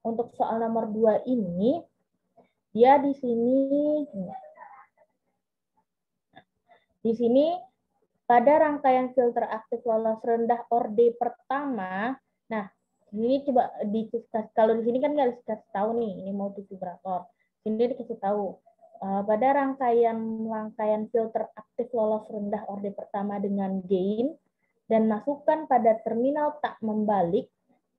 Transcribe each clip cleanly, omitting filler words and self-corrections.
untuk soal nomor 2 ini, dia di sini pada rangkaian filter aktif lolos rendah orde pertama. Nah, ini coba kalau di sini kan nggak dikasih tahu nih, ini multivibrator. Ini dikasih tahu pada rangkaian filter aktif lolos rendah orde pertama dengan gain dan masukan pada terminal tak membalik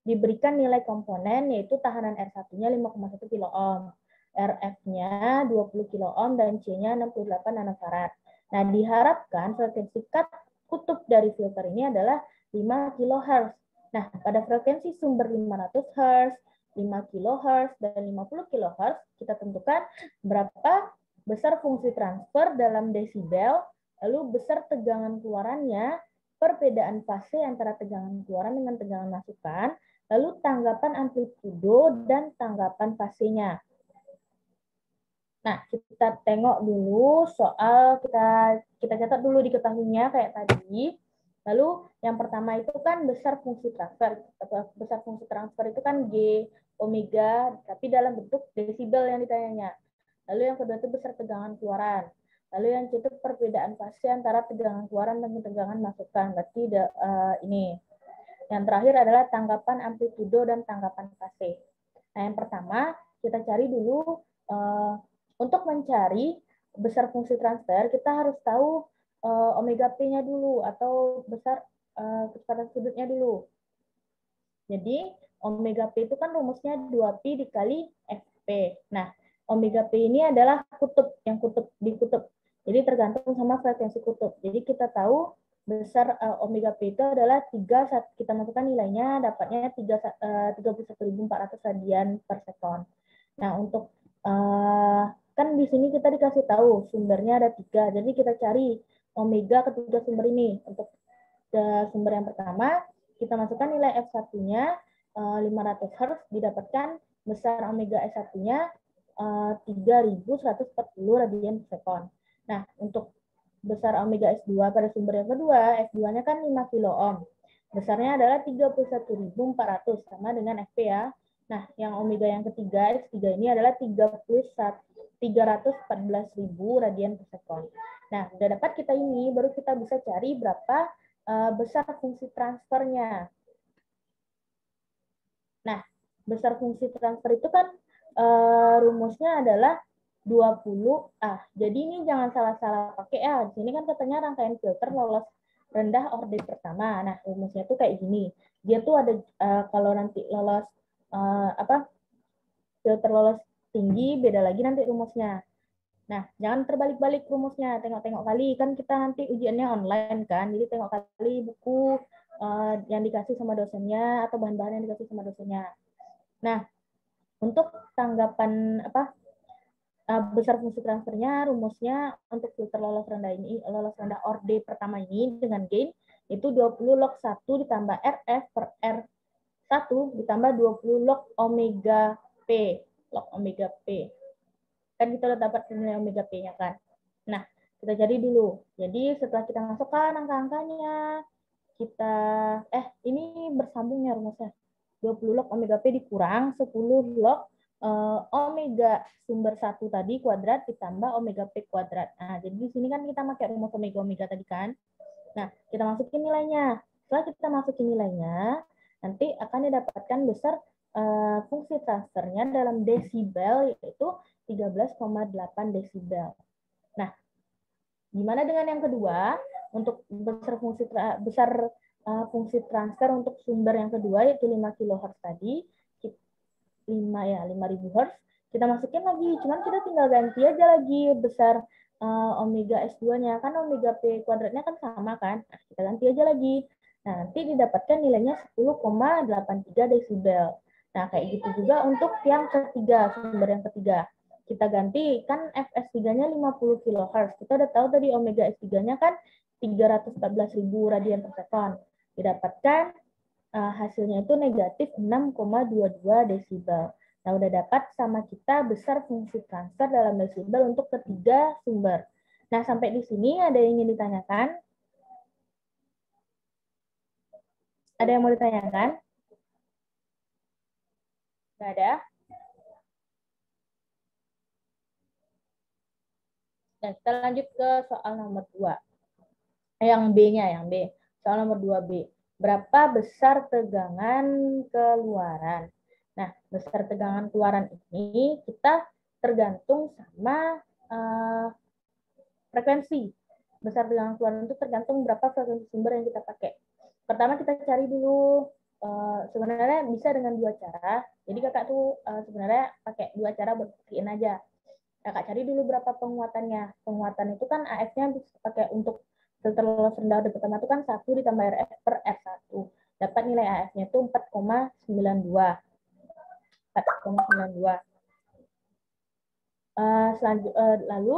diberikan nilai komponen yaitu tahanan R1-nya 5,1 kilo ohm, RF-nya 20 kilo ohm dan C-nya 68 nanofarad. Nah, diharapkan frekuensi cut kutub dari filter ini adalah 5 kHz. Nah, pada frekuensi sumber 500 Hz, 5 kHz, dan 50 kHz, kita tentukan berapa besar fungsi transfer dalam desibel, lalu besar tegangan keluarannya, perbedaan fase antara tegangan keluaran dengan tegangan masukan, lalu tanggapan amplitudo dan tanggapan fasenya. Nah, kita tengok dulu soal, kita catat dulu diketahuinya kayak tadi. Lalu yang pertama itu kan besar fungsi transfer. Besar fungsi transfer itu kan G omega, tapi dalam bentuk desibel yang ditanyanya. Lalu yang kedua itu besar tegangan keluaran. Lalu yang ketiga perbedaan fase antara tegangan keluaran dan tegangan masukan. Berarti ini. Yang terakhir adalah tanggapan amplitudo dan tanggapan fase. Nah, yang pertama kita cari dulu untuk mencari besar fungsi transfer, kita harus tahu omega P-nya dulu, atau besar kecepatan sudutnya dulu. Jadi, omega P itu kan rumusnya 2Pi dikali Fp. Nah, omega P ini adalah kutub, yang di kutub. Jadi, tergantung sama frekuensi kutub. Jadi, kita tahu besar omega P itu adalah 3, kita masukkan nilainya, dapatnya 31.400 radian per sekon. Nah, untuk kan di sini kita dikasih tahu sumbernya ada 3, jadi kita cari omega ketiga sumber ini. Untuk sumber yang pertama, kita masukkan nilai F1-nya 500 Hz, didapatkan besar omega S1-nya 3.140 radian per sekon. Nah, untuk besar omega S2 pada sumber yang kedua, F2-nya kan 5 kilo ohm. Besarnya adalah 31.400, sama dengan Fp ya. Nah, yang omega yang ketiga, X3 ini adalah 314.000 radian per sekon. Nah, udah dapat kita ini, baru kita bisa cari berapa besar fungsi transfernya. Nah, besar fungsi transfer itu kan rumusnya adalah 20A. Jadi ini jangan salah-salah pakai ya. Di sini kan katanya rangkaian filter lolos rendah orde pertama. Nah, rumusnya tuh kayak gini. Dia tuh ada kalau nanti lolos filter lolos tinggi, beda lagi nanti rumusnya. Nah, jangan terbalik-balik rumusnya, tengok-tengok kali, kan kita nanti ujiannya online kan, jadi tengok kali buku yang dikasih sama dosennya atau bahan-bahan yang dikasih sama dosennya. Nah, untuk tanggapan besar fungsi transfernya, rumusnya untuk filter lolos rendah orde pertama ini dengan gain itu 20 log 1 ditambah RF per R1 ditambah 20 log omega P, log omega P. Kan kita udah dapat nilai omega P-nya kan. Nah, kita cari dulu. Jadi setelah kita masukkan angka-angkanya, ini bersambung ya rumusnya. 20 log omega P dikurang 10 log omega sumber 1 tadi kuadrat ditambah omega P kuadrat. Nah, jadi di sini kan kita pakai rumus omega tadi kan. Nah, kita masukin nilainya. Setelah kita masukin nilainya, nanti akan didapatkan besar fungsi transfernya dalam desibel, yaitu 13,8 desibel. Nah, gimana dengan yang kedua? Untuk besar fungsi transfer untuk sumber yang kedua, yaitu 5 kHz tadi, 5.000 Hz, kita masukin lagi. Cuman kita tinggal ganti aja lagi besar omega S2-nya. Kan omega P kuadratnya kan sama kan? Nah, kita ganti aja lagi. Nah, nanti didapatkan nilainya 10,83 desibel. Nah, kayak gitu juga untuk yang ketiga, sumber yang ketiga. Kita ganti, kan FS3-nya 50 kHz. Kita udah tahu tadi omega S3-nya kan 314.000 radian per sekon. Didapatkan hasilnya itu negatif 6,22 desibel. Nah, udah dapat sama kita besar fungsi transfer dalam desibel untuk ketiga sumber. Nah, sampai di sini ada yang ingin ditanyakan? Ada yang mau ditanyakan? Nggak ada? Dan kita lanjut ke soal nomor 2. Yang B-nya, yang B. Soal nomor 2B. Berapa besar tegangan keluaran? Nah, besar tegangan keluaran ini kita tergantung sama frekuensi. Besar tegangan keluaran itu tergantung berapa frekuensi sumber yang kita pakai. Pertama kita cari dulu, sebenarnya bisa dengan 2 cara. Jadi kakak tuh sebenarnya pakai 2 cara buat buktiin aja. Kakak cari dulu berapa penguatannya. Penguatan itu kan AF-nya bisa pakai untuk filter lolos rendah order pertama itu kan 1 ditambah RF per R1. Dapat nilai AF-nya itu 4,92. 4,92. Lalu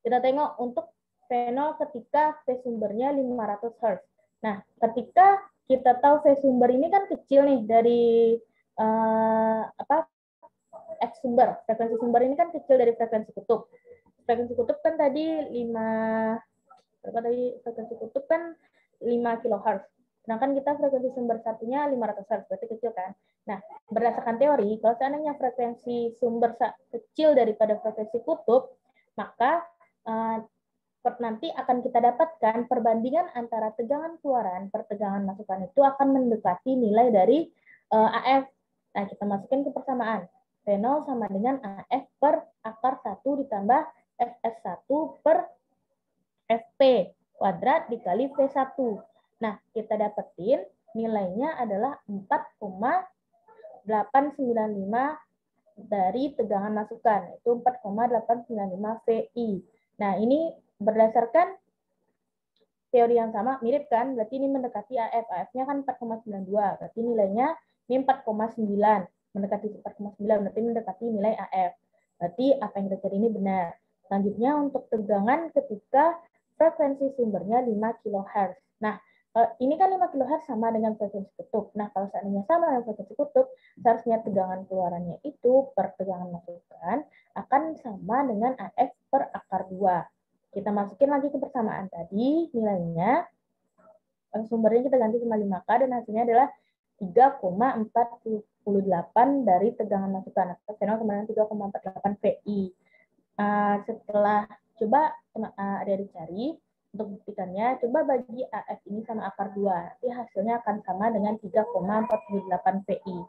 kita tengok untuk fenol ketika phase sumbernya 500 Hz. Nah, ketika kita tahu phase sumber ini kan kecil nih dari F sumber. Frekuensi sumber ini kan kecil dari frekuensi kutub. Frekuensi kutub kan tadi 5 frekuensi kutub kan 5 kHz. Sedangkan kita frekuensi sumber satunya 500 Hz, berarti kecil kan? Nah, berdasarkan teori, kalau seandainya frekuensi sumber kecil daripada frekuensi kutub, maka nanti akan kita dapatkan perbandingan antara tegangan keluaran per tegangan masukan itu akan mendekati nilai dari AF. Nah, kita masukin ke persamaan. Fenol sama dengan AF per akar 1 ditambah FS1 per FP kuadrat dikali V1. Nah, kita dapetin nilainya adalah 4,895 dari tegangan masukan. Itu 4,895 VI. Nah, ini berdasarkan teori yang sama, mirip kan? Berarti ini mendekati AF. AF-nya kan 4,92. Berarti nilainya ini 4,9. Mendekati 4,9. Berarti mendekati nilai AF. Berarti apa yang kita cari ini benar. Selanjutnya untuk tegangan ketika frekuensi sumbernya 5 kHz. Nah, ini kan 5 kHz sama dengan frekuensi kutub. Nah, kalau seandainya sama dengan frekuensi kutub, seharusnya tegangan keluarannya itu per tegangan masukan akan sama dengan AF per akar 2. Kita masukin lagi ke persamaan tadi, nilainya, sumbernya kita ganti sama 5K, dan hasilnya adalah 3,48 dari tegangan masukan. Fenol sama dengan 3,48 VI. Setelah coba adik-adik cari, untuk buktikannya, coba bagi AF ini sama akar 2. Nanti hasilnya akan sama dengan 3,48 VI.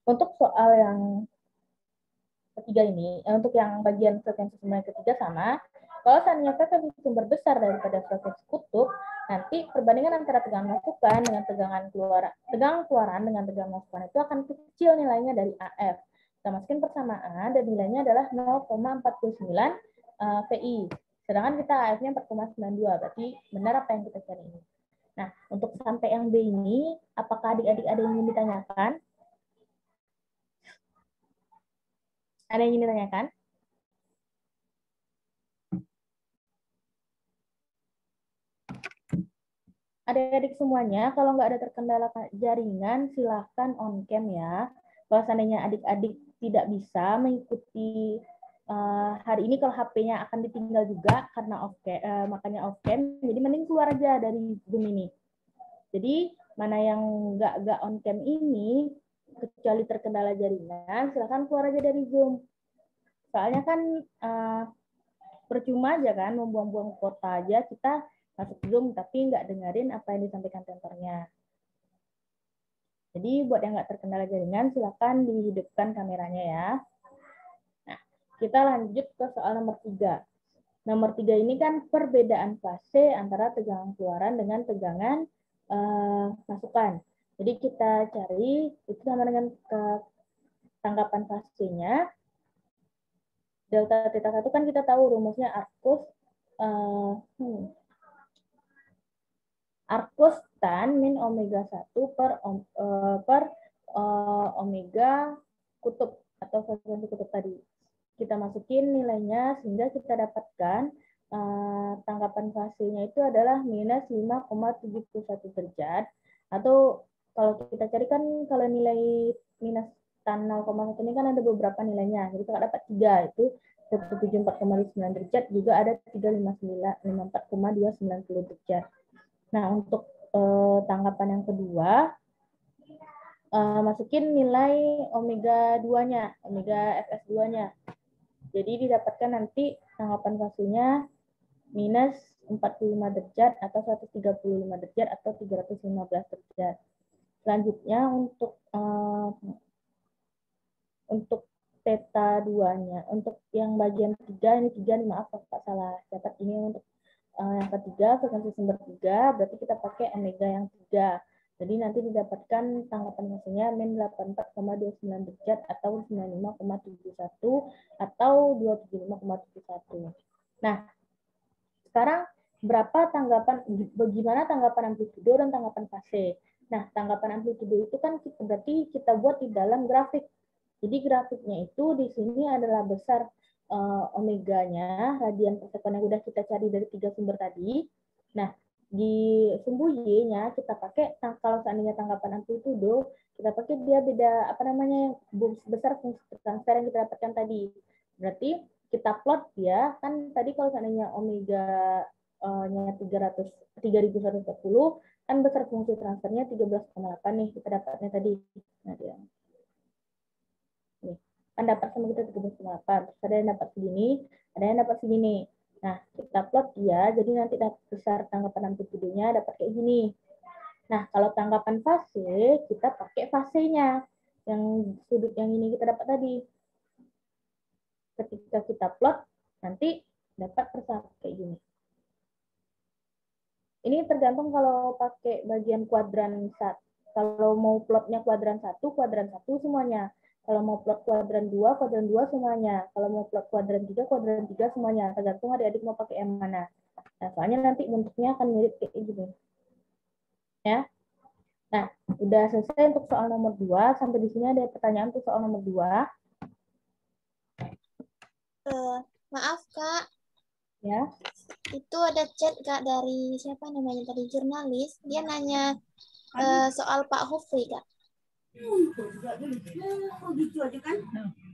Untuk soal yang ketiga ini, untuk yang bagian frekuensi sumber yang ketiga sama, kalau seandainya frekuensi sumber besar daripada frekuensi kutub, nanti perbandingan antara tegangan masukan dengan tegangan keluaran dengan tegangan masukan itu akan kecil nilainya dari AF. Kita masukin persamaan dan nilainya adalah 0,49 VI. Sedangkan kita AF-nya 4,92, berarti benar apa yang kita cari ini. Nah, untuk sampai yang B ini, apakah adik-adik ada yang ingin ditanyakan? Ada yang ingin ditanyakan? Adik-adik semuanya, kalau nggak ada terkendala jaringan, silahkan on cam ya. Kalau seandainya adik-adik tidak bisa mengikuti hari ini, kalau HP-nya akan ditinggal juga karena makanya off cam, jadi mending keluar aja dari Zoom ini. Jadi mana yang nggak on cam ini, kecuali terkendala jaringan, silahkan keluar aja dari Zoom. Soalnya kan percuma aja kan, membuang-buang kuota aja kita masuk Zoom tapi nggak dengerin apa yang disampaikan tentornya. Jadi buat yang nggak terkendala jaringan, silakan dihidupkan kameranya ya. Nah, kita lanjut ke soal nomor 3. Nomor 3 ini kan perbedaan fase antara tegangan keluaran dengan tegangan masukan. Jadi kita cari itu sama dengan tanggapan fasenya. Delta theta 1 kan kita tahu rumusnya arcus tan min omega 1 per omega kutub atau frekuensi kutub tadi. Kita masukin nilainya sehingga kita dapatkan tanggapan fasenya itu adalah minus 5,71 derajat. Atau kalau kita cari kan kalau nilai minus tan 0,1 ini kan ada beberapa nilainya. Jadi kita dapat 3, itu 174,9 derajat, juga ada 354,290 derajat. Nah, untuk tanggapan yang kedua, masukin nilai omega 2-nya, omega Fs2-nya. Jadi didapatkan nanti tanggapan fasenya minus 45 derajat atau 135 derajat atau 315 derajat. Selanjutnya untuk theta 2-nya, untuk yang bagian 3, ini 3 nih, maaf Pak salah catat, ini untuk yang ketiga, frekuensi sumber 3, berarti kita pakai omega yang 3. Jadi nanti didapatkan tanggapan hasilnya min 84,29 derajat atau 95,71 atau 275,71. Nah, sekarang bagaimana tanggapan amplitudo dan tanggapan fase? Nah, tanggapan amplitudo itu kan berarti kita buat di dalam grafik. Jadi grafiknya itu di sini adalah besar omeganya, radian per sekon yang udah kita cari dari 3 sumber tadi. Nah, di sumbu Y-nya kita pakai, kalau seandainya tanggapan amplitudo, kita pakai dia beda, besar fungsi transfer yang kita dapatkan tadi. Berarti kita plot dia, kan tadi kalau seandainya omega-nya 3140, kan besar fungsi transfernya 13,8 nih, kita dapatnya tadi. Nah, dia. Nih, kan dapat sama kita 13,8. Terus ada yang dapat segini, ada yang dapat segini. Nah, kita plot dia, jadi nanti besar tanggapan amplitudonya dapat kayak gini. Nah, kalau tanggapan fase, kita pakai fasenya. Yang sudut yang ini kita dapat tadi. Ketika kita plot, nanti dapat persamaan kayak gini. Ini tergantung kalau pakai bagian kuadran 1. Kalau mau plotnya kuadran 1 semuanya. Kalau mau plot kuadran 2 semuanya. Kalau mau plot kuadran 3 semuanya. Tergantung adik-adik mau pakai yang mana. Nah, soalnya nanti bentuknya akan mirip kayak gini. Ya. Nah, udah selesai untuk soal nomor 2. Sampai di sini ada pertanyaan untuk soal nomor 2. Maaf, Kak. Ya. Itu ada chat, Kak, dari siapa namanya tadi, jurnalis. Dia nanya soal Pak Hufri, Kak. Gitu aja kan.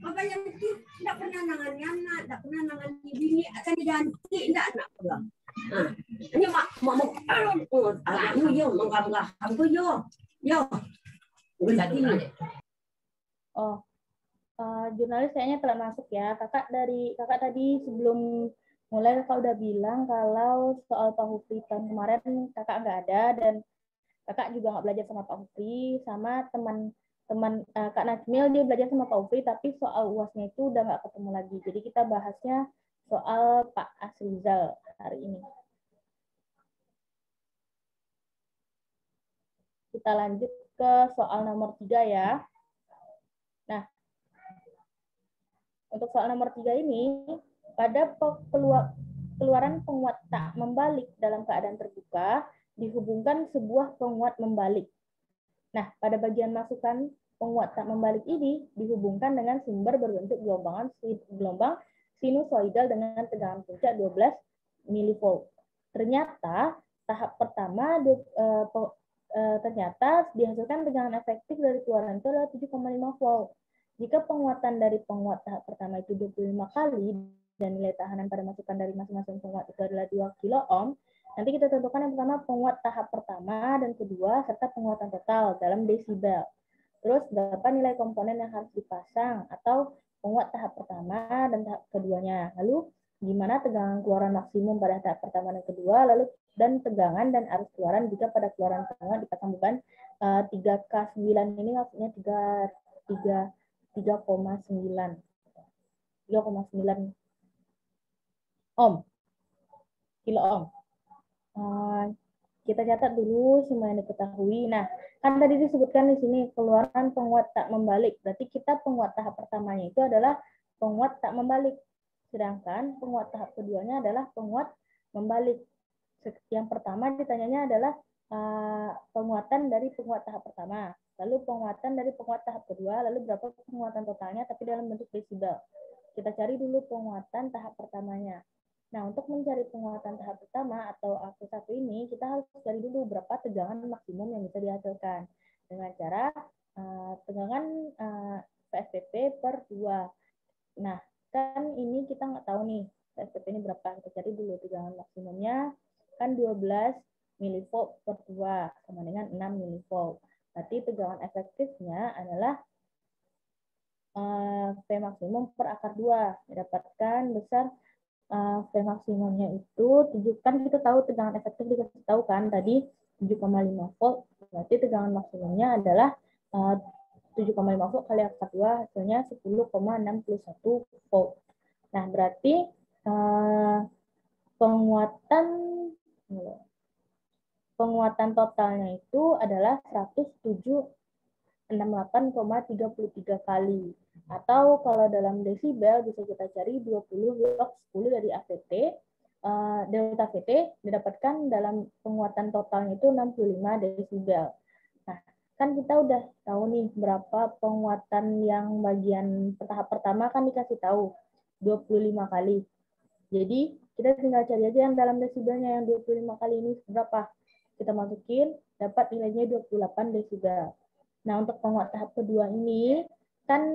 Makanya nanti tidak pernah nangannya anak, tidak pernah nangannya bini, akan diganti, tidak anak pulang. Nah, ini mau yo menggam-gam aku yo. Oh, jurnalis kayaknya telah masuk ya. Kakak tadi sebelum mulai kakak udah bilang kalau soal Pak Hufri tahun kemarin kakak nggak ada, dan kakak juga nggak belajar sama Pak Hufri, sama teman Kak Najmil dia belajar sama Pak Hufri, tapi soal UASnya itu udah nggak ketemu lagi. Jadi kita bahasnya soal Pak Asrizal hari ini. Kita lanjut ke soal nomor 3 ya. Nah, untuk soal nomor 3 ini, pada keluaran penguat tak membalik dalam keadaan terbuka, dihubungkan sebuah penguat membalik. Nah, pada bagian masukan penguat tak membalik ini dihubungkan dengan sumber berbentuk gelombang sinusoidal dengan tegangan puncak 12 mV. Ternyata tahap pertama ternyata dihasilkan tegangan efektif dari keluaran itu adalah 7,5 volt. Jika penguatan dari penguat tahap pertama itu 25 kali dan nilai tahanan pada masukan dari masing-masing penguat itu adalah 2 kilo ohm, nanti kita tentukan yang pertama penguat tahap pertama dan kedua serta penguatan total dalam desibel. Terus berapa nilai komponen yang harus dipasang atau penguat tahap pertama dan tahap keduanya. Lalu gimana tegangan keluaran maksimum pada tahap pertama dan kedua, lalu dan tegangan dan arus keluaran jika pada keluaran penguat dipasang beban 3K9 ini maksudnya 3,9 ohm, kilo ohm. Kita catat dulu semua yang diketahui. Nah, kan tadi disebutkan di sini keluaran penguat tak membalik. Berarti kita penguat tahap pertamanya itu adalah penguat tak membalik. Sedangkan penguat tahap keduanya adalah penguat membalik. Yang pertama ditanyanya adalah penguatan dari penguat tahap pertama. Lalu penguatan dari penguat tahap kedua, lalu berapa penguatan totalnya tapi dalam bentuk desibel. Kita cari dulu penguatan tahap pertamanya. Nah, untuk mencari penguatan tahap pertama atau AP1 ini, kita harus cari dulu berapa tegangan maksimum yang bisa dihasilkan. Dengan cara tegangan PSPP per 2. Nah, kan ini kita nggak tahu nih, PSPP ini berapa. Kita cari dulu tegangan maksimumnya, kan 12 milivolt per 2 sama dengan 6 milivolt. Berarti tegangan efektifnya adalah V maksimum per akar 2. Didapatkan besar V maksimumnya itu, kan kita tahu tegangan efektif dikasih tahu kan tadi 7,5 volt. Berarti tegangan maksimumnya adalah 7,5 volt kali akar 2, hasilnya 10,61 volt. Nah, berarti penguatan totalnya itu adalah 107,68,33 kali. Atau kalau dalam desibel bisa kita cari 20 log 10 dari AVT. Delta VT didapatkan dalam penguatan totalnya itu 65 desibel. Nah, kan kita udah tahu nih berapa penguatan yang bagian tahap pertama kan dikasih tahu 25 kali. Jadi kita tinggal cari aja yang dalam desibelnya yang 25 kali ini berapa. Kita masukin, dapat nilainya 28 desibel. Nah, untuk penguat tahap kedua ini, kan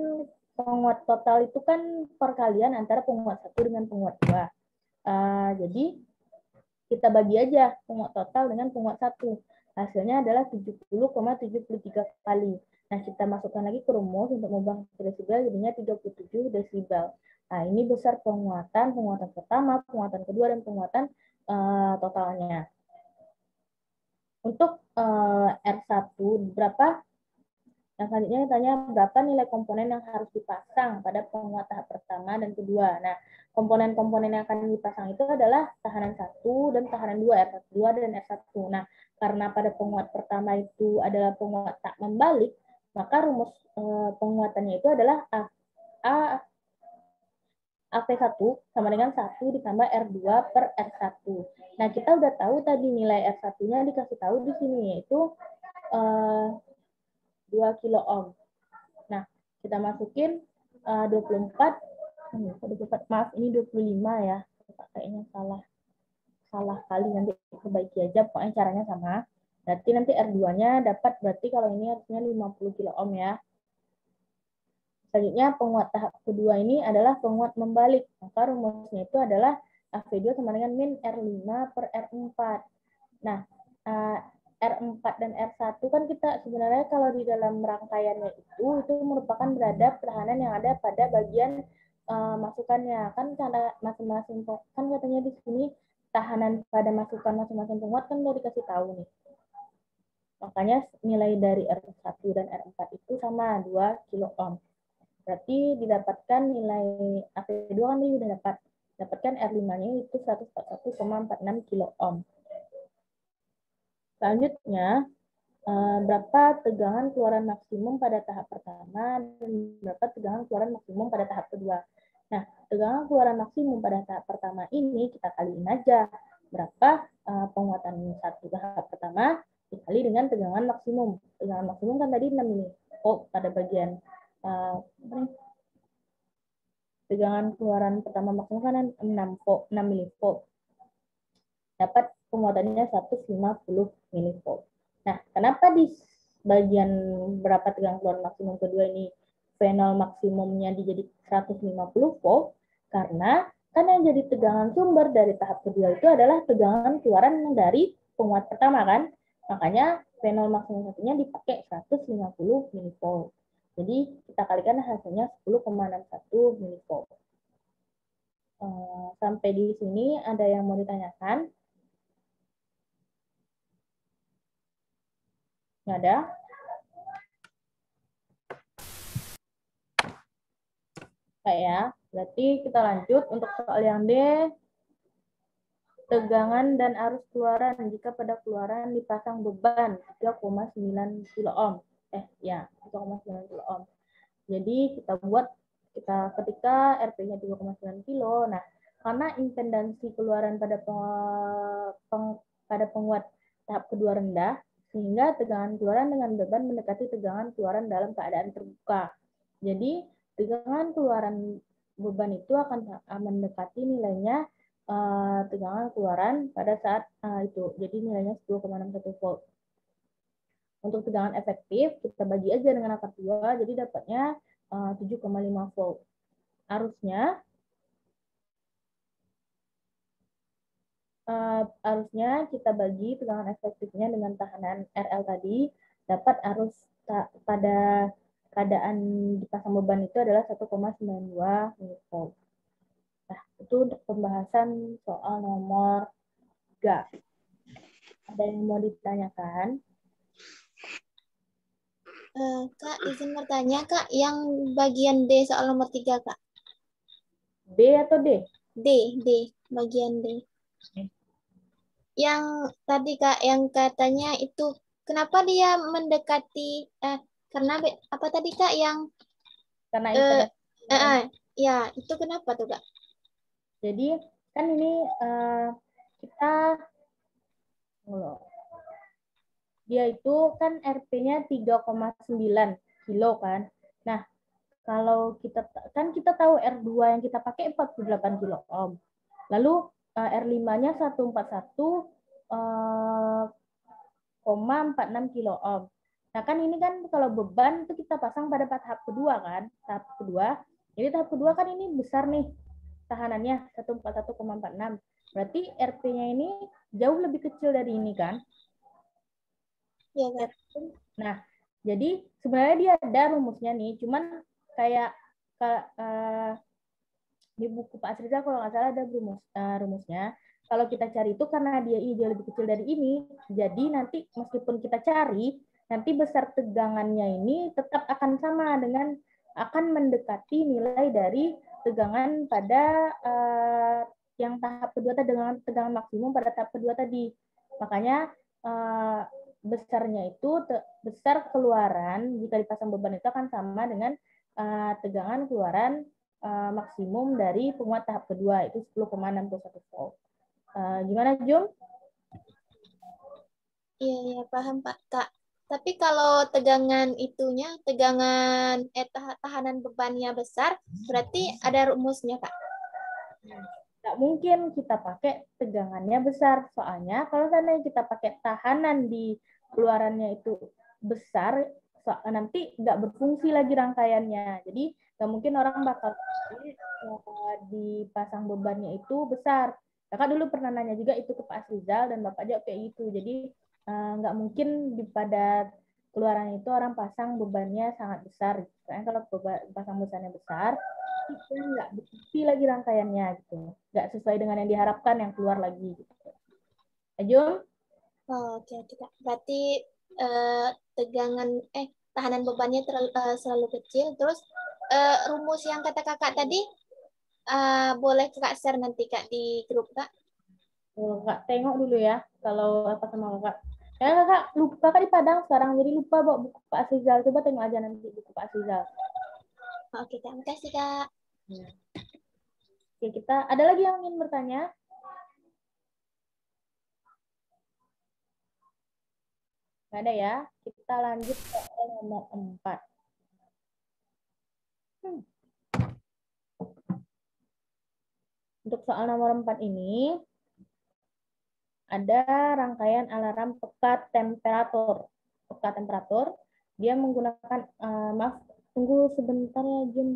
penguat total itu kan perkalian antara penguat 1 dengan penguat 2. Jadi, kita bagi aja penguat total dengan penguat 1. Hasilnya adalah 70,73 kali. Nah, kita masukkan lagi ke rumus untuk mengubah desibel, jadinya 37 desibel. Nah, ini besar penguatan pertama, penguatan kedua, dan penguatan totalnya. Untuk R1 berapa? Yang selanjutnya ditanya berapa nilai komponen yang harus dipasang pada penguat tahap pertama dan kedua. Nah, komponen-komponen yang akan dipasang itu adalah tahanan 1 dan tahanan 2, R2 dan R1. Nah, karena pada penguat pertama itu adalah penguat tak membalik, maka rumus penguatannya itu adalah AP1 sama dengan 1 ditambah R2 per R1. Nah, kita udah tahu tadi nilai R1-nya dikasih tahu di sini, yaitu 2 kilo ohm. Nah, kita masukin 24, maaf ini 25 ya. Kayaknya salah kali, nanti perbaiki aja, pokoknya caranya sama. Berarti nanti R2-nya dapat, berarti kalau ini harusnya 50 kilo ohm ya. Selanjutnya penguat tahap kedua ini adalah penguat membalik. Maka rumusnya itu adalah AV2 sama dengan min R5 per R4. Nah, R4 dan R1 kan kita sebenarnya kalau di dalam rangkaiannya itu merupakan beradab tahanan yang ada pada bagian masukannya. Kan karena masing-masing kan katanya di sini tahanan pada masukan masing-masing penguat kan udah dikasih tahu nih. Makanya nilai dari R1 dan R4 itu sama 2 kilo ohm. Berarti didapatkan nilai AP2 kan ini udah dapatkan R5-nya itu 141,46 kilo ohm. Selanjutnya, berapa tegangan keluaran maksimum pada tahap pertama dan berapa tegangan keluaran maksimum pada tahap kedua. Nah, tegangan keluaran maksimum pada tahap pertama ini kita kaliin aja. Berapa penguatan satu tahap pertama dikali dengan tegangan maksimum. Tegangan maksimum kan tadi 6 milivolt pada bagian tegangan keluaran pertama maksimum kan 6 milivolt. Dapat penguatannya 150 milivolt. Nah, kenapa di bagian berapa tegangan keluaran maksimum kedua ini V0 maksimumnya dijadi 150 volt? Karena kan yang jadi tegangan sumber dari tahap kedua itu adalah tegangan keluaran dari penguat pertama kan? Makanya V0 maksimum satunya dipakai 150 milivolt. Jadi kita kalikan hasilnya 10,61 milivolt. Sampai di sini ada yang mau ditanyakan? Nggak ada? Ya, berarti kita lanjut untuk soal yang D. Tegangan dan arus keluaran jika pada keluaran dipasang beban 3,9 kilo ohm. 3,9 kilo ohm. Jadi kita ketika RP-nya 3,9 kilo. Nah, karena impedansi keluaran pada penguat tahap kedua rendah, sehingga tegangan keluaran dengan beban mendekati tegangan keluaran dalam keadaan terbuka. Jadi, tegangan keluaran beban itu akan mendekati nilainya tegangan keluaran pada saat itu. Jadi nilainya 10,61 volt. Untuk tegangan efektif, kita bagi aja dengan akar 2, jadi dapatnya 7,5 volt. Arusnya arusnya kita bagi tegangan efektifnya dengan tahanan RL tadi, dapat arus pada keadaan dipasang beban itu adalah 1,92 mV. Nah, itu untuk pembahasan soal nomor 3. Ada yang mau ditanyakan? Kak, izin bertanya, Kak, yang bagian D soal nomor 3, Kak. B atau D? D, bagian D. Yang tadi, Kak, yang katanya itu, kenapa dia mendekati, karena apa tadi, Kak, yang, Karena internasional. ya, itu kenapa tuh, Kak? Jadi, kan ini kita, dia itu kan RP-nya 3,9 kilo kan. Nah, kalau kita tahu R2 yang kita pakai 48 kilo ohm. Lalu R5-nya 141,46 kilo ohm. Nah, kan ini kan kalau beban itu kita pasang pada tahap kedua kan, tahap kedua. Jadi tahap kedua kan ini besar nih tahanannya 141,46. Berarti RP-nya ini jauh lebih kecil dari ini kan? Ya, Kak. Nah, jadi sebenarnya dia ada rumusnya nih, cuman kayak di buku Pak Asriza kalau nggak salah ada rumusnya. Kalau kita cari itu karena dia ini jauh lebih kecil dari ini, jadi nanti meskipun kita cari, nanti besar tegangannya ini tetap akan sama dengan akan mendekati nilai dari tegangan pada yang tahap kedua tadi, dengan tegangan maksimum pada tahap kedua tadi. Makanya besarnya itu besar keluaran jika dipasang beban itu akan sama dengan tegangan keluaran maksimum dari penguat tahap kedua, itu 10,61 volt. Gimana, Jum? Iya, paham, Pak. Kak, tapi kalau tegangan itunya, tahanan bebannya besar, berarti ada rumusnya, Kak? Nggak mungkin kita pakai tegangannya besar, soalnya kalau seandainya kita pakai tahanan di keluarannya itu besar, nanti nggak berfungsi lagi rangkaiannya. Jadi nggak mungkin orang bakal dipasang bebannya itu besar. Kakak dulu pernah nanya juga itu ke Pak Asrizal dan Bapak jawab kayak gitu. Jadi nggak mungkin pada keluaran itu orang pasang bebannya sangat besar. Karena kalau pasang bebannya besar, itu nggak berfungsi lagi rangkaiannya gitu. Nggak sesuai dengan yang diharapkan yang keluar lagi. Gitu. Ajum? Oh, oke, Kak. Berarti tahanan bebannya selalu kecil. Terus rumus yang kata kakak tadi boleh kakak share nanti, Kak, di grup, Kak. Kak tengok dulu ya kalau apa sama kakak. Ya kakak lupa, kakak di Padang sekarang jadi lupa bawa buku Pak Asrizal. Coba tengok aja nanti buku Pak Asrizal. Oke, Kak. Makasih, Kak. Oke, kita ada lagi yang ingin bertanya? Nggak ada ya. Kita lanjut ke nomor 4. Untuk soal nomor 4 ini ada rangkaian alarm peka temperatur. Peka temperatur, dia menggunakan, maaf, tunggu sebentar ya, Jun.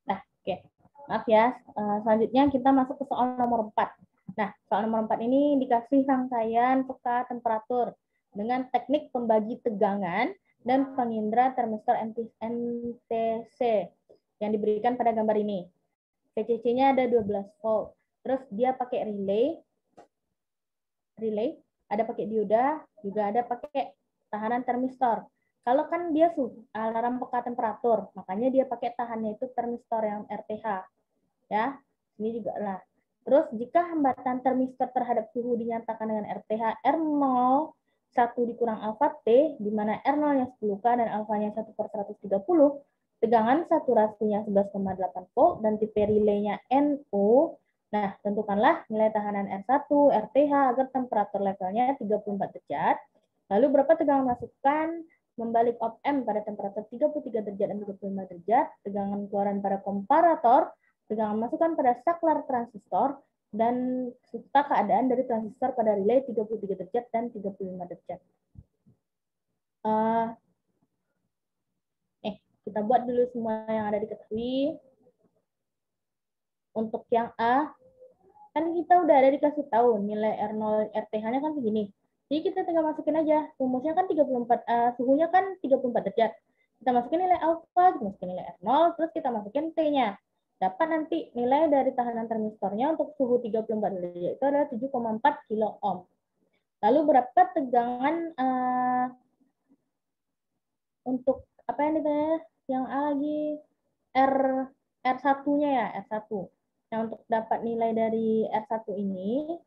Nah, oke. Maaf ya. Selanjutnya kita masuk ke soal nomor 4. Nah, soal nomor 4 ini dikasih rangkaian peka temperatur dengan teknik pembagi tegangan dan pengindra termistor NTC yang diberikan pada gambar ini. VCC-nya ada 12 volt. Terus dia pakai relay, ada pakai dioda, juga ada pakai tahanan termistor. Kalau kan dia alarm peka temperatur, makanya dia pakai tahannya itu termistor yang RTH. Ya, ini juga lah. Terus jika hambatan termistor terhadap suhu dinyatakan dengan RTH R0 1 dikurang alfa T, di mana R0-nya 10K dan alfanya 1/130, tegangan saturasinya 11,8 volt, dan tipe relaynya NO. Nah, tentukanlah nilai tahanan R1, RTH agar temperatur levelnya 34 derajat. Lalu berapa tegangan masukan membalik op-amp pada temperatur 33 derajat dan 35 derajat, tegangan keluaran pada komparator, tegangan masukan pada saklar transistor, dan serta keadaan dari transistor pada relay 33 derajat dan 35 derajat. Kita buat dulu semua yang ada diketahui. Untuk yang A, kan kita udah ada dikasih tahu nilai R0 RTH-nya kan begini. Jadi kita tinggal masukin aja. Rumusnya kan 34, suhunya kan 34 derajat. Kita masukin nilai alfa, kita masukin nilai R0, terus kita masukin T-nya. Dapat nanti nilai dari tahanan transistornya untuk suhu 34 derajat itu adalah 7,4 kilo ohm. Lalu berapa tegangan untuk apa yang ditanya? Yang A lagi R1-nya ya, R1. Nah, untuk dapat nilai dari R1 ini,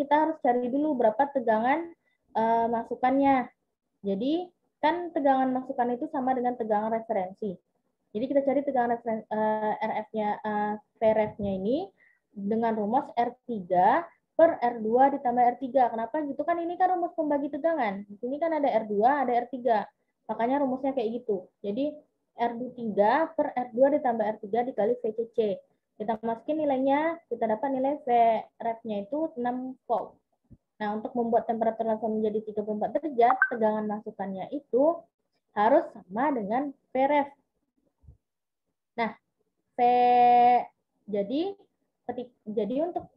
kita harus cari dulu berapa tegangan masukannya. Jadi, kan tegangan masukan itu sama dengan tegangan referensi. Jadi, kita cari tegangan RF-nya, VRF-nya ini dengan rumus R3 per R2 ditambah R3. Kenapa gitu? Kan ini kan rumus pembagi tegangan. Di sini kan ada R2, ada R3. Makanya rumusnya kayak gitu. Jadi R3 per R2 ditambah R3 dikali VCC. Kita masukin nilainya, kita dapat nilai VRF-nya itu 6 volt. Nah, untuk membuat temperatur langsung menjadi 34 derajat, tegangan masukannya itu harus sama dengan VRF. Nah, jadi untuk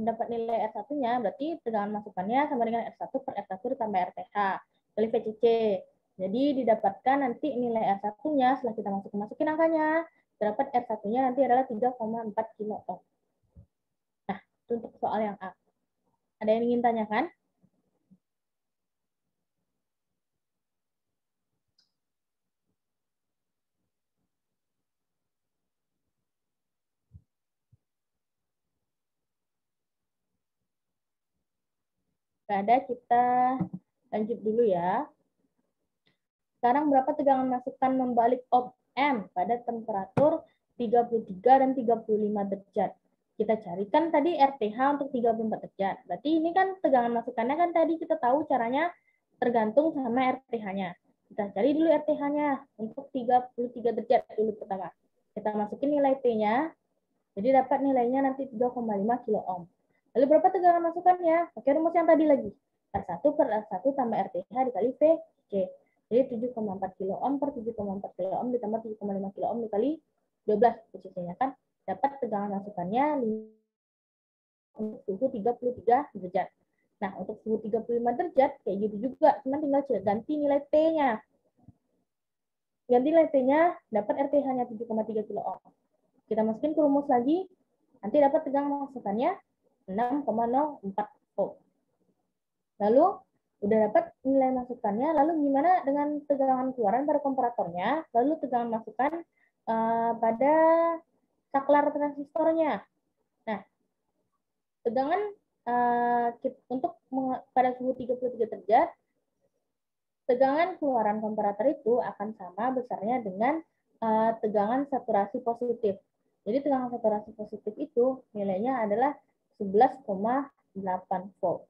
dapat nilai R1-nya, berarti tegangan masukannya sama dengan R1 per R1 ditambah RTH kali VCC. Jadi didapatkan nanti nilai R1-nya setelah kita masukin angkanya, terdapat R1-nya nanti adalah 3,4 kilo ohm. Nah, itu untuk soal yang A. Ada yang ingin tanyakan? Nggak ada, kita lanjut dulu ya. Sekarang berapa tegangan masukan membalik op-amp pada temperatur 33 dan 35 derajat? Kita carikan tadi RTH untuk 34 derajat. Berarti ini kan tegangan masukannya kan tadi kita tahu caranya tergantung sama RTH-nya. Kita cari dulu RTH-nya untuk 33 derajat dulu pertama. Kita masukin nilai T-nya. Jadi dapat nilainya nanti 3,5 kilo ohm. Lalu berapa tegangan masukannya? Pakai rumus yang tadi lagi. R1 per R1 tambah RTH dikali VC. Jadi 7,4 kilo ohm per 7,4 kilo ohm ditambah 7,5 kilo ohm dikali 12 VC-nya kan. Dapat tegangan masukannya untuk suhu 33 derajat. Nah, untuk suhu 35 derajat, kayak gitu juga. Cuma tinggal ganti nilai T-nya. Ganti nilai T-nya, dapat RTH-nya 7,3 kilo ohm. Kita masukin ke rumus lagi, nanti dapat tegangan masukannya 6,04 volt. Lalu, udah dapat nilai masukannya, lalu gimana dengan tegangan keluaran pada komparatornya, lalu tegangan masukan pada saklar transistornya. Nah, tegangan untuk pada suhu 33 derajat, tegangan keluaran komparator itu akan sama besarnya dengan tegangan saturasi positif. Jadi tegangan saturasi positif itu nilainya adalah 11,8 volt.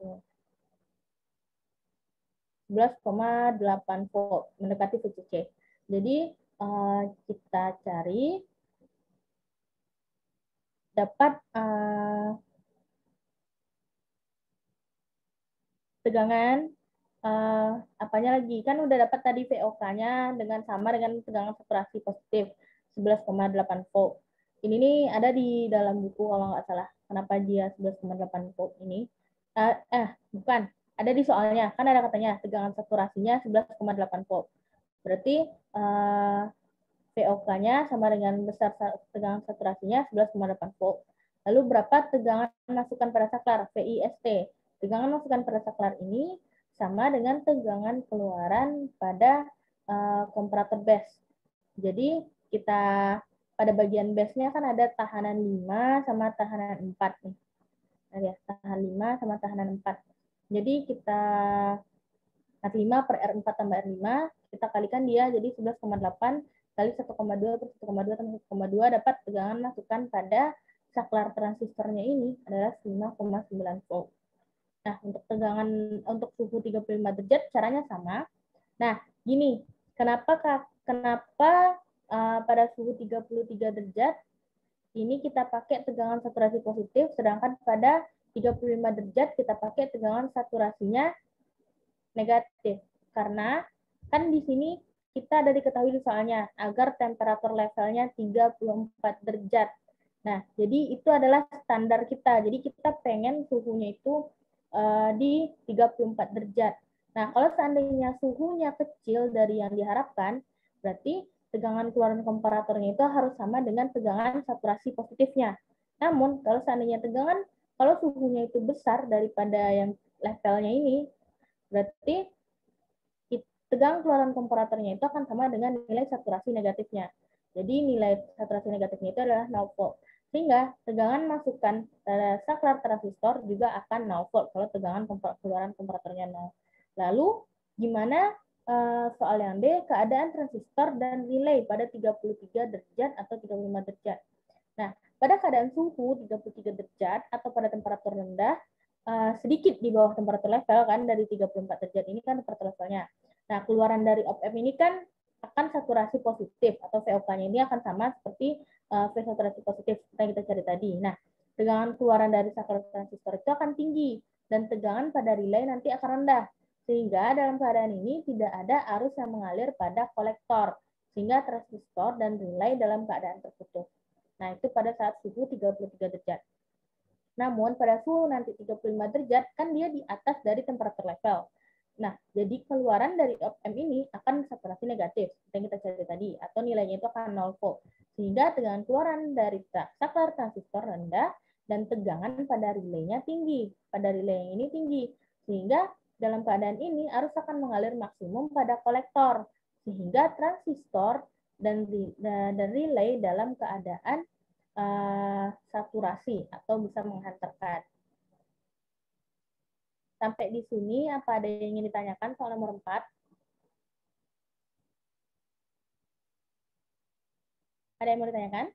11,8 volt mendekati VCC. Jadi kita cari dapat tegangan apanya lagi, kan udah dapat tadi VOK-nya dengan sama dengan tegangan saturasi positif 11,8 volt. Ini nih ada di dalam buku kalau nggak salah. Kenapa dia 11,8 volt ini? Bukan. Ada di soalnya. Kan ada katanya tegangan saturasinya 11,8 volt. Berarti VOK-nya sama dengan besar tegangan saturasinya 11,8 volt. Lalu berapa tegangan masukan pada saklar? VIST. Tegangan masukan pada saklar ini sama dengan tegangan keluaran pada komparator base. Jadi kita pada bagian base-nya kan ada tahanan 5 sama tahanan 4 nih. Nah, ya, tahanan 5 sama tahanan 4. Jadi kita R5 per R4 tambah R5, kita kalikan dia jadi 11,8 kali 1,2 per 1,2 tambah 1,2 dapat tegangan masukan pada saklar transistornya ini adalah 5,9 volt. Nah, untuk tegangan untuk suhu 35 derajat caranya sama. Nah, gini, kenapa pada suhu 33 derajat ini kita pakai tegangan saturasi positif, sedangkan pada 35 derajat kita pakai tegangan saturasinya negatif. Karena kan di sini kita ada diketahui soalnya agar temperatur levelnya 34 derajat. Nah, jadi itu adalah standar kita. Jadi kita pengen suhunya itu di 34 derajat. Nah, kalau seandainya suhunya kecil dari yang diharapkan, berarti tegangan keluaran komparatornya itu harus sama dengan tegangan saturasi positifnya. Namun, kalau seandainya kalau suhunya itu besar daripada yang levelnya ini, berarti tegangan keluaran komparatornya itu akan sama dengan nilai saturasi negatifnya. Jadi nilai saturasi negatifnya itu adalah 0 volt. Sehingga tegangan masukan pada saklar transistor juga akan 0 volt kalau tegangan keluaran komparatornya 0. Lalu gimana soal yang D, keadaan transistor dan relay pada 33 derajat atau 35 derajat. Nah, pada keadaan suhu 33 derajat atau pada temperatur rendah, sedikit di bawah temperatur level kan dari 34 derajat ini kan temperatur levelnya. Nah, keluaran dari op-amp ini kan akan saturasi positif atau VOK-nya ini akan sama seperti V saturasi positif yang kita cari tadi. Nah, tegangan keluaran dari saklar transistor itu akan tinggi dan tegangan pada relay nanti akan rendah. Sehingga dalam keadaan ini tidak ada arus yang mengalir pada kolektor, sehingga transistor dan relay dalam keadaan terputus. Nah, itu pada saat suhu 33 derajat. Namun, pada suhu nanti 35 derajat, kan dia di atas dari temperatur level. Nah, jadi keluaran dari op-amp ini akan saturasi negatif, yang kita cari tadi, atau nilainya itu akan 0 volt. Sehingga tegangan keluaran dari saklar transistor rendah, dan tegangan pada relaynya tinggi. Pada relay yang ini tinggi. Sehingga dalam keadaan ini, arus akan mengalir maksimum pada kolektor. Sehingga transistor dan relay dalam keadaan saturasi atau bisa menghantarkan. Sampai di sini, apa ada yang ingin ditanyakan soal nomor 4? Ada yang mau ditanyakan?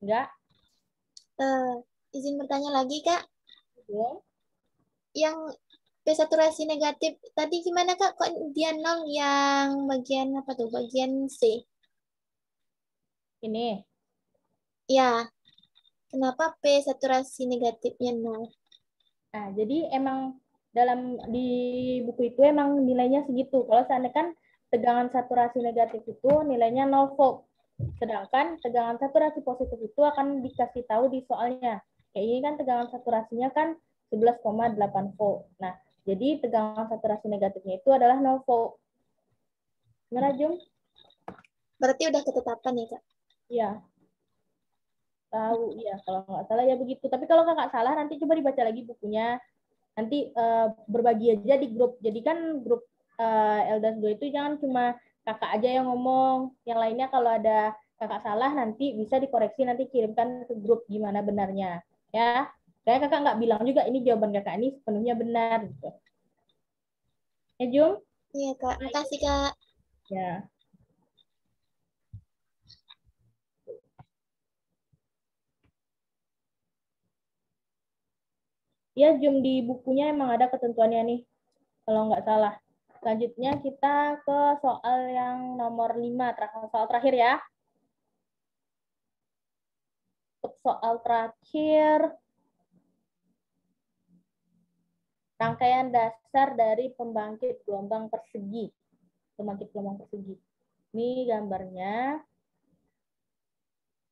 Enggak? Izin bertanya lagi, Kak. Belum? Yang saturasi negatif tadi gimana, Kak? Kok dia 0 yang bagian apa tuh? Bagian C. Ini. Ya. Kenapa P saturasi negatifnya 0? Nah, jadi emang di buku itu emang nilainya segitu. Kalau seandainya kan tegangan saturasi negatif itu nilainya 0 volt. Sedangkan tegangan saturasi positif itu akan dikasih tahu di soalnya. Kayak ini kan tegangan saturasinya kan 11,8 volt. Nah, jadi tegangan saturasi negatifnya itu adalah 0 volt. Gimana, Jum? Berarti udah ketetapan ya, Kak? Iya. Tahu, ya. Kalau nggak salah ya begitu. Tapi kalau nggak salah, nanti coba dibaca lagi bukunya. Nanti berbagi aja di grup. Jadi kan grup Eldas 2 itu jangan cuma kakak aja yang ngomong. Yang lainnya kalau ada kakak salah, nanti bisa dikoreksi, nanti kirimkan ke grup gimana benarnya. Ya. Kayak kakak nggak bilang juga, ini jawaban kakak ini sepenuhnya benar. Gitu. Ya, Jum? Iya, Kak. Makasih, Kak. Ya. Ya, Jum, di bukunya emang ada ketentuannya nih, kalau nggak salah. Selanjutnya kita ke soal yang nomor 5, soal terakhir ya. Untuk soal terakhir, rangkaian dasar dari pembangkit gelombang persegi. Pembangkit gelombang persegi. Ini gambarnya.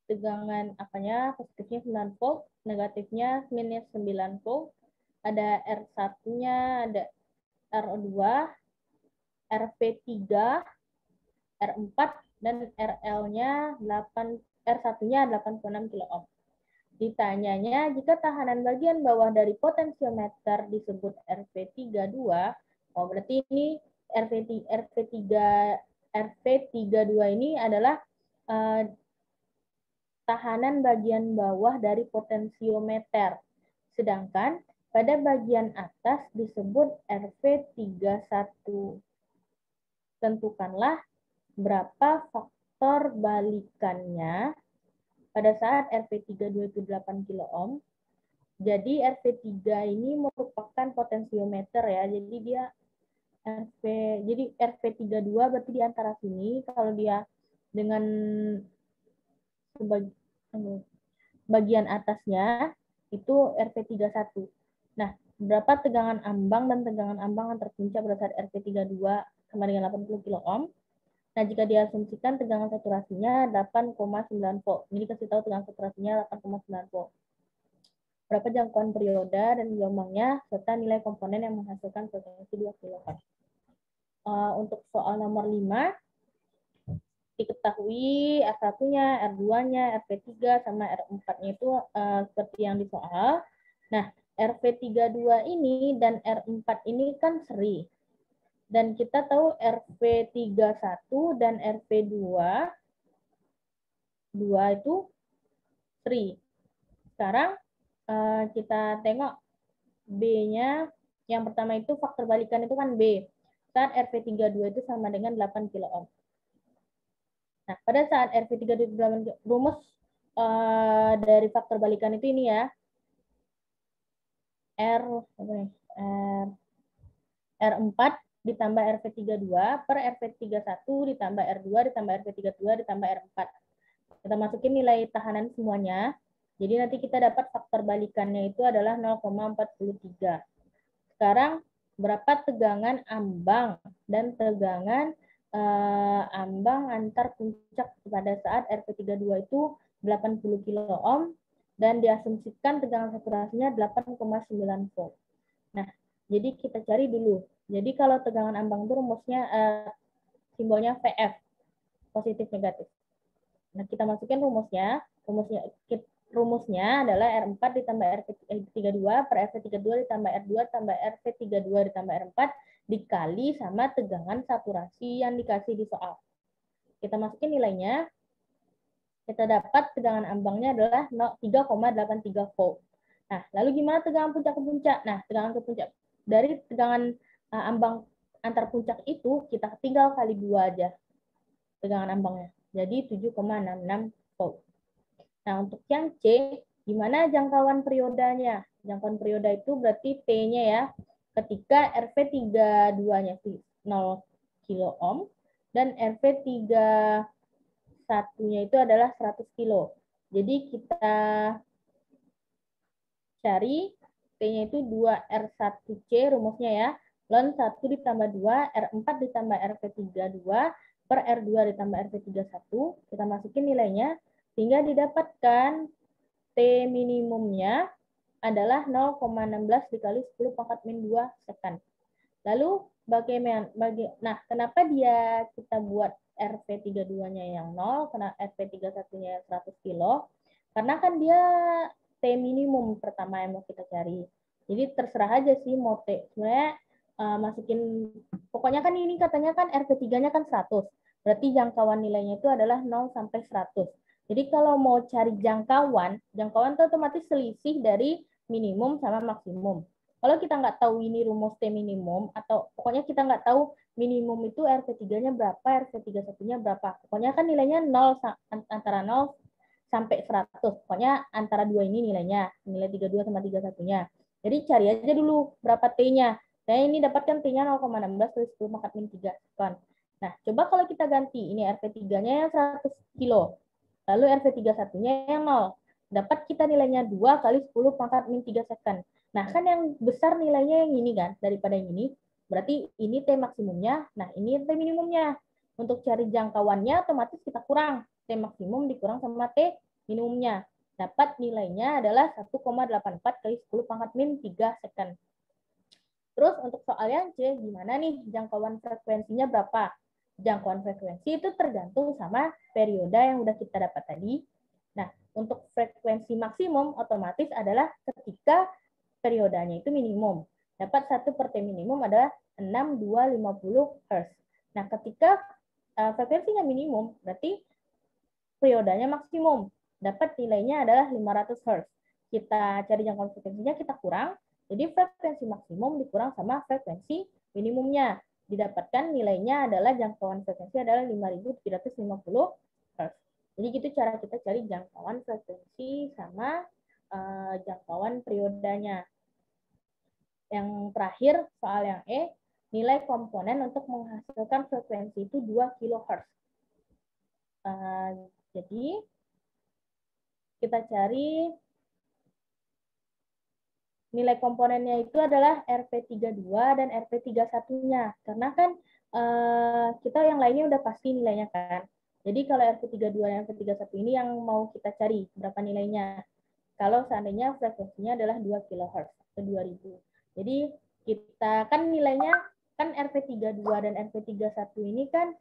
Tegangan apanya? Positifnya 9 volt, negatifnya minus 9 volt. Ada R1-nya, ada R2, RV3, R4, dan RL-nya 8, R1-nya 86 kilo ohm. Ditanyanya, jika tahanan bagian bawah dari potensiometer disebut RV32, oh berarti ini RV32 ini adalah tahanan bagian bawah dari potensiometer. Sedangkan pada bagian atas disebut RV31. Tentukanlah berapa faktor balikannya pada saat RV32 itu 8 kilo ohm. Jadi RV3 ini merupakan potensiometer ya. Jadi dia RV32 berarti di antara sini. Kalau dia dengan bagian atasnya itu RV31. Nah, berapa tegangan ambang dan tegangan ambang yang terpuncak pada saat RV32 sama dengan 80 kilo ohm. Nah, jika diasumsikan tegangan saturasinya 8,9 volt. Ini kasih tahu tegangan saturasinya 8,9 volt. Berapa jangkauan perioda dan gelombangnya, serta nilai komponen yang menghasilkan frekuensi 2 kHz. Untuk soal nomor 5, diketahui R1-nya, R2-nya, RV3, sama R4-nya itu seperti yang di soal. Nah, RV32 ini dan R4 ini kan seri. Dan kita tahu RV31 dan RV2 itu seri. Sekarang kita tengok B-nya. Yang pertama itu faktor balikan itu kan B. Saat RV32 itu sama dengan 8 kilo ohm. Nah, pada saat RV32 itu 8 kilo ohm, rumus dari faktor balikan itu ini ya. R4 ditambah RV32 per RV31 ditambah R2 ditambah RV32 ditambah R4. Kita masukin nilai tahanan semuanya. Jadi nanti kita dapat faktor balikannya itu adalah 0,43. Sekarang berapa tegangan ambang dan tegangan ambang antar puncak pada saat RV32 itu 80 kilo ohm dan diasumsikan tegangan saturasinya 8,9 volt. Nah, jadi kita cari dulu. Jadi kalau tegangan ambang itu rumusnya simbolnya VF, positif negatif. Nah, kita masukin rumusnya. Rumusnya adalah R4 ditambah RV32 per RV32 ditambah R2 tambah RV32 ditambah R4 dikali sama tegangan saturasi yang dikasih di soal. Kita masukin nilainya. Kita dapat tegangan ambangnya adalah 3,83 volt. Nah, lalu gimana tegangan puncak ke puncak? Nah, tegangan ke puncak dari tegangan ambang antar puncak itu kita tinggal kali 2 aja tegangan ambangnya. Jadi 7,66 volt. Nah, untuk yang C, gimana jangkauan periodanya? Jangkauan perioda itu berarti T-nya ya. Ketika RV32-nya 0 kilo ohm dan RV31-nya itu adalah 100 kilo. Jadi kita cari T-nya itu 2R1C rumusnya ya. Ln 1 ditambah 2, R4 ditambah RV32 per R2 ditambah RV31. Kita masukin nilainya sehingga didapatkan T minimumnya adalah 0,16 dikali 10 pangkat min 2 second. Lalu nah kenapa dia kita buat RV32-nya yang 0, karena RV31-nya 100 kilo? Karena kan dia T minimum pertama yang mau kita cari. Jadi terserah aja sih mau T. Sebenarnya masukin, pokoknya kan ini katanya kan RV3-nya kan 100. Berarti jangkauan nilainya itu adalah 0 sampai 100. Jadi kalau mau cari jangkauan itu otomatis selisih dari minimum sama maksimum. Kalau kita nggak tahu ini rumus T minimum, atau pokoknya kita nggak tahu minimum itu RV3-nya berapa, RV31-nya berapa. Pokoknya kan nilainya 0, antara 0 sampai 100. Pokoknya antara dua ini nilainya, nilai 32 sama 31-nya. Jadi cari aja dulu berapa T-nya. Nah, ini dapatkan T-nya 0,16 kali 10 pangkat min 3 sekon. Nah, coba kalau kita ganti, ini RV3-nya yang 100 kilo. Lalu RV31-nya yang 0. Dapat kita nilainya 2 kali 10 pangkat min 3 second. Nah, kan yang besar nilainya yang ini kan, daripada yang ini. Berarti ini T maksimumnya, nah ini T minimumnya. Untuk cari jangkauannya, otomatis kita kurang. T maksimum dikurang sama T minimumnya. Dapat nilainya adalah 1,84 kali 10 pangkat min 3 second. Terus untuk soal yang C, gimana nih jangkauan frekuensinya berapa? Jangkauan frekuensi itu tergantung sama perioda yang udah kita dapat tadi. Nah, untuk frekuensi maksimum otomatis adalah ketika periodanya itu minimum. Dapat 1 per T minimum adalah 6250 Hz. Nah, ketika frekuensinya minimum, berarti periodanya maksimum. Dapat nilainya adalah 500 Hz. Kita cari jangkauan frekuensinya, kita kurang. Jadi frekuensi maksimum dikurang sama frekuensi minimumnya. Didapatkan nilainya adalah jangkauan frekuensi adalah 5.750 Hz. Jadi gitu cara kita cari jangkauan frekuensi sama jangkauan periodenya. Yang terakhir, soal yang E, nilai komponen untuk menghasilkan frekuensi itu 2 kHz. Jadi, kita cari nilai komponennya itu adalah RP32 dan RP31-nya. Karena kan kita yang lainnya udah pasti nilainya kan. Jadi kalau RP32 dan RP31 ini yang mau kita cari berapa nilainya. Kalau seandainya frekuensinya adalah 2 kHz atau 2000. Jadi kita kan nilainya kan RP32 dan RP31 ini kan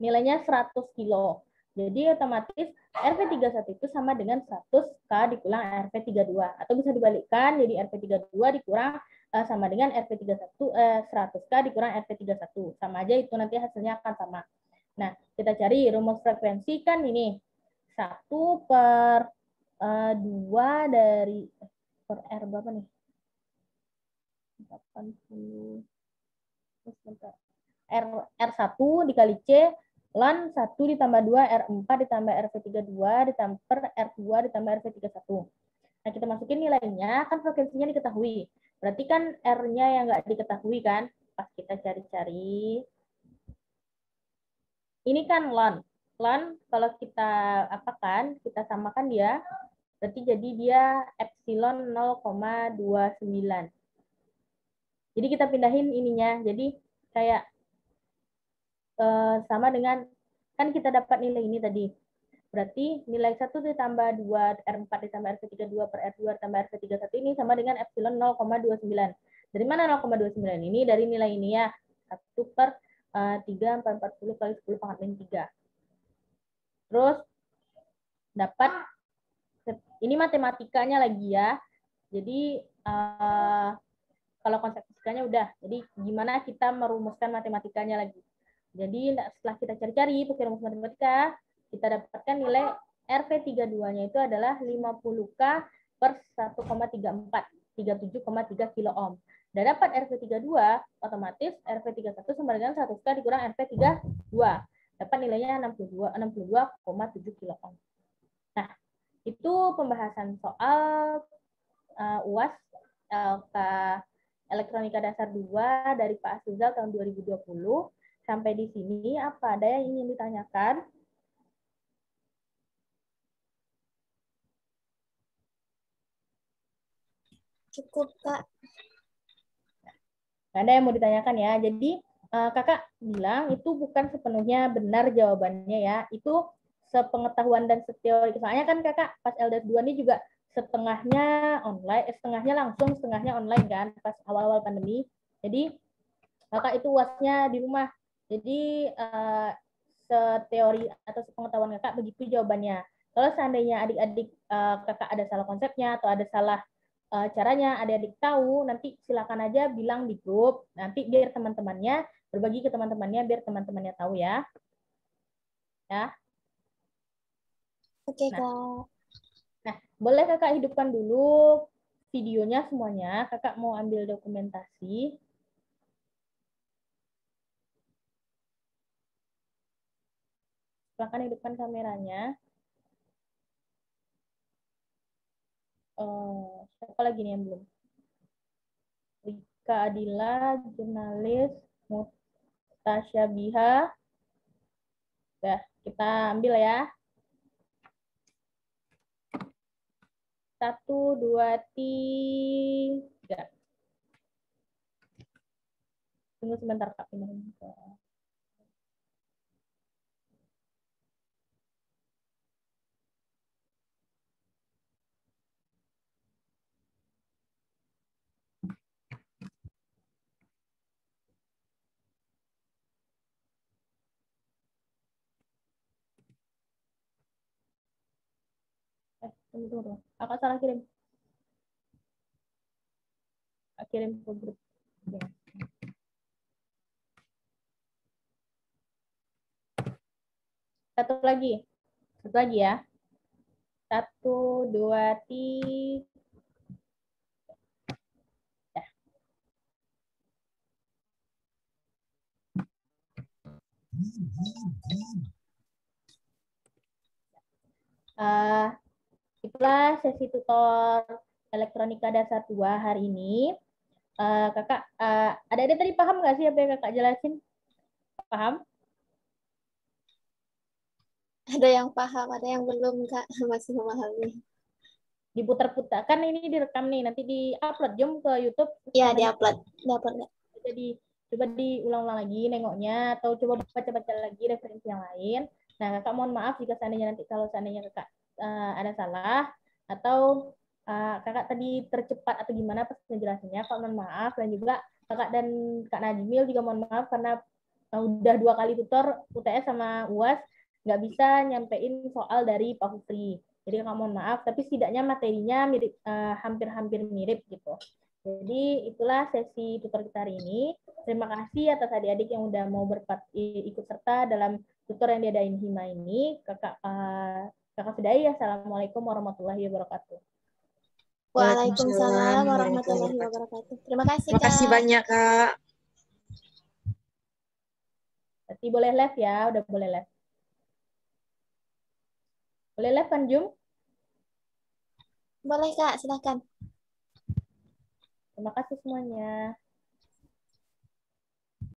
nilainya 100 kilo. Jadi otomatis RP31 itu sama dengan 100K dikurang RP32. Atau bisa dibalikkan, jadi RP32 dikurang sama dengan RP31, 100K dikurang RP31. Sama aja itu nanti hasilnya akan sama. Nah, kita cari rumus frekuensi kan ini. 1 per 2 dari, per R berapa nih? 80. R1 dikali C, lan 1 ditambah 2, R4 ditambah RP32 ditambah R2 ditambah RP31. Nah, kita masukin nilainya, kan frekuensinya diketahui. Berarti kan R-nya yang nggak diketahui kan? Pas kita cari-cari. Ini kan ln. Ln kalau kita apakan, kita samakan dia, berarti jadi dia epsilon 0,29. Jadi kita pindahin ininya. Jadi kayak sama dengan, kan kita dapat nilai ini tadi. Berarti nilai 1 ditambah 2, R4 ditambah RP32 per R2 ditambah RP31 ini sama dengan epsilon 0,29. Dari mana 0,29 ini? Dari nilai ini ya. 1 per 3, 440 kali 10 pangkat min 3. Terus dapat, ini matematikanya lagi ya. Jadi kalau konsep fisikanya udah. Jadi gimana kita merumuskan matematikanya lagi. Jadi setelah kita cari-cari pakai rumus matematika, kita dapatkan nilai RP32-nya itu adalah 50K per 1,34, 37,3 kilo ohm. Dan dapat RP32, otomatis RP31 sama dengan 100K dikurang RP32. Dapat nilainya 62,7 kilo ohm. Nah, itu pembahasan soal UAS LK Elektronika Dasar 2 dari Pak Asrizal tahun 2020. Sampai di sini, apa ada yang ingin ditanyakan? Cukup, Kak. Nggak ada yang mau ditanyakan ya. Jadi, kakak bilang itu bukan sepenuhnya benar jawabannya ya. Itu sepengetahuan dan seteori. Soalnya kan kakak pas LDS 2 ini juga setengahnya online, setengahnya langsung, setengahnya online kan, pas awal-awal pandemi. Jadi, kakak itu UASnya di rumah. Jadi seteori atau sepengetahuan kakak begitu jawabannya. Kalau seandainya adik-adik kakak ada salah konsepnya atau ada salah caranya, adik-adik tahu, nanti silakan aja bilang di grup. Nanti biar teman-temannya berbagi ke teman-temannya biar teman-temannya tahu ya. Ya. Oke, Kak. Nah, boleh kakak hidupkan dulu videonya semuanya. Kakak mau ambil dokumentasi. Silakan hidupkan kameranya. Siapa lagi nih yang belum? Rika Adila, jurnalis, Mustasya Biha. Udah, kita ambil ya. 1, 2, 3. Tunggu sebentar, Kak. Tunggu. Kakak salah kirim. Kirim ke grup. Ya. Satu lagi ya. 1, 2, 3. Itulah sesi tutor elektronika dasar 2 hari ini. Kakak, ada tadi paham nggak sih apa yang kakak jelasin? Paham? Ada yang paham, ada yang belum, Kak. Masih memahami. Diputar-putar. Kan ini direkam nih, nanti di-upload Jom ke YouTube. Ya, di-upload. Di-upload. Jadi coba diulang-ulang lagi nengoknya, atau coba baca-baca lagi referensi yang lain. Nah, kakak mohon maaf jika seandainya nanti kalau seandainya kakak ada salah, atau kakak tadi tercepat atau gimana pas penjelasannya, kakak mohon maaf. Dan juga kakak dan Kak Najmil juga mohon maaf karena udah 2 kali tutor UTS sama UAS nggak bisa nyampein soal dari Pak Hufri. Jadi kakak mohon maaf, tapi setidaknya materinya mirip, hampir-hampir mirip gitu. Jadi itulah sesi tutor kita hari ini. Terima kasih atas adik-adik yang udah mau ikut serta dalam tutor yang diadain Hima ini. Kakak sudahi. Assalamualaikum warahmatullahi wabarakatuh. Waalaikumsalam warahmatullahi wabarakatuh. Terima kasih, Kak. Terima kasih banyak, Kak. Berarti boleh live ya, udah boleh live. Boleh live kan, Jum? Boleh, Kak, silakan. Terima kasih semuanya.